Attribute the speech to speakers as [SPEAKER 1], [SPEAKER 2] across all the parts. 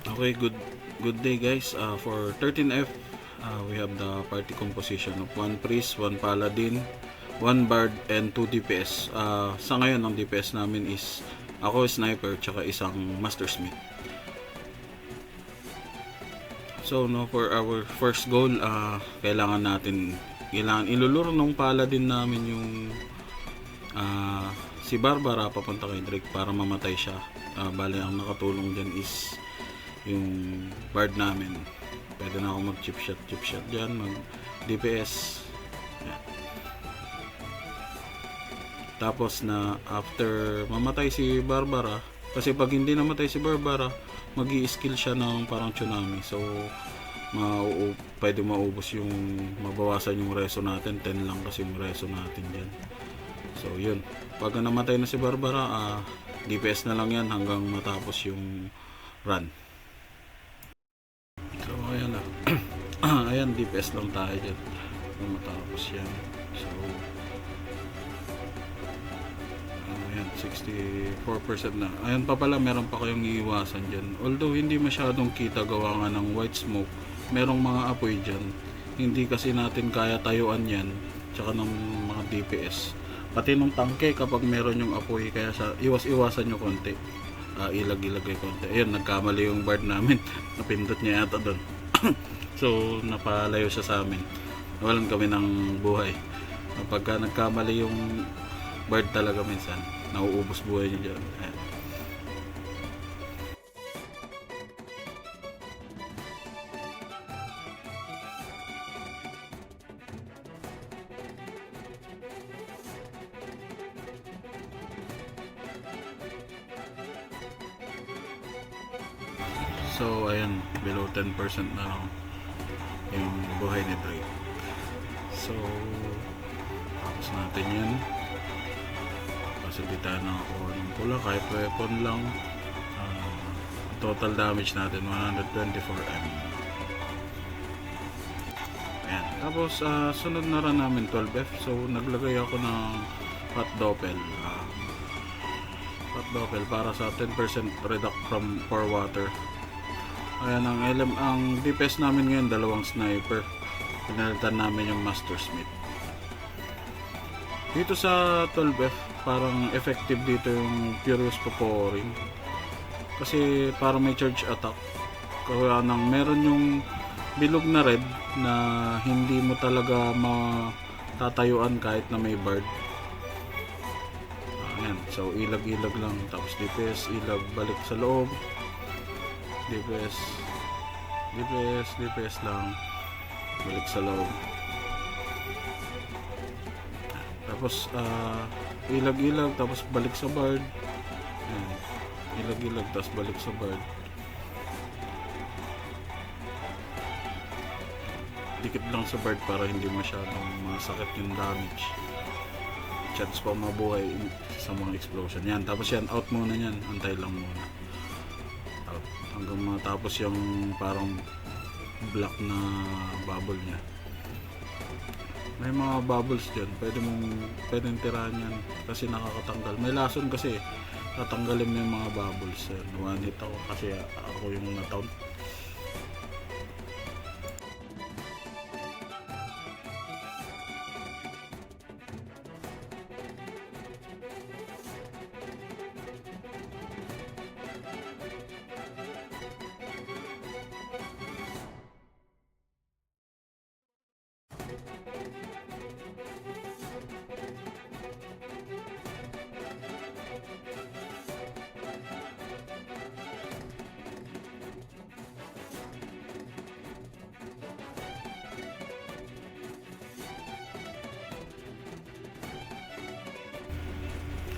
[SPEAKER 1] Okay, good day guys. For 13F, we have the party composition of 1 priest, 1 paladin, 1 bard, and 2 DPS. Sa ngayon, ang DPS namin is ako sniper, tsaka isang mastersmith. So, no, for our first goal, kailangan iluluro ng paladin namin yung si Barbara papunta kay Drake para mamatay siya. Bale, ang nakatulong dyan is yung bard namin. Pwede na ako mag chip shot dyan, mag DPS. Yan. Tapos na after mamatay si Barbara, kasi pag hindi namatay si Barbara, magi-skill siya ng parang tsunami. So pwede maubos yung, mabawasan yung reso natin. 10 lang kasi yung reso natin dyan. So yun, pag namatay na si Barbara, DPS na lang yan hanggang matapos yung run. So ayan na. Ayan, DPS lang tayo dyan hanggang matapos yan. So ayan, 64% na. Ayan pa pala, meron pa kayong iiwasan dyan. Although hindi masyadong kita gawa nga ng white smoke, merong mga apoy dyan. Hindi kasi natin kaya tayuan yan, tsaka ng mga DPS. Pati nung tangke, kapag meron yung apoy, kaya sa iwas-iwasan nyo konti. Ilag-ilagay konti. Ayun, nagkamali yung bard namin. Napindot niya yata doon. So, napalayo siya sa amin. Nawalan kami ng buhay. Kapag nagkamali yung bard talaga minsan, nauubos buhay niya dyan. Ayan. So ayan, below 10% na lang yung buhay ni Drake. So tapos natin yan. Pasalita na ako ng pula, kahit weapon lang. Total damage natin 124M. Ayan. Tapos sunod na run namin 12F. So naglagay ako ng hot doppel. Hot doppel para sa 10% reduct from pour water. Ayan, ang DPS namin ngayon, dalawang sniper. Pinalitan namin yung mastersmith. Dito sa 12F, parang effective dito yung Furious Pouring. Kasi parang may charge attack. Kaya nang meron yung bilog na red na hindi mo talaga matatayuan kahit na may bard. Ayan, so ilag-ilag lang. Tapos DPS, ilag, balik sa loob. DPS lang, balik sa loob. Tapos ilag-ilag, tapos balik sa bard. Ayan. Ilag-ilag, tapos balik sa bard. Dikit lang sa bard para hindi masyadong masakit yung damage. Chance pa mabuhay sa mga explosion. Yan, tapos yan, out muna yan, antay lang muna hanggang matapos yung parang black na bubble niya. May mga bubbles dyan, pwedeng tirahan yan kasi nakakatanggal. May lason kasi, tatanggalin mo yung mga bubbles. One hit ako kasi ako yung nataunt.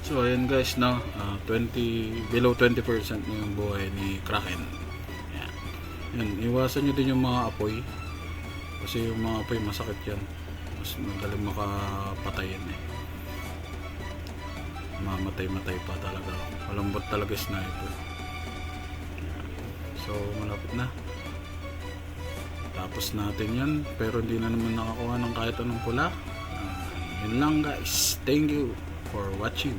[SPEAKER 1] So ayan guys, no, below 20% na yung buhay ni Kraken. Ayan. Yan, iwasan nyo din yung mga apoy. Kasi yung mga apoy masakit yan. Mas magaling makapatay yan eh. Mamatay-matay pa talaga. Malambot talaga sniper. Ayan. So malapit na. Tapos natin yan. Pero hindi na naman nakakuha ng kahit anong pula. Yun lang guys. Thank you for watching.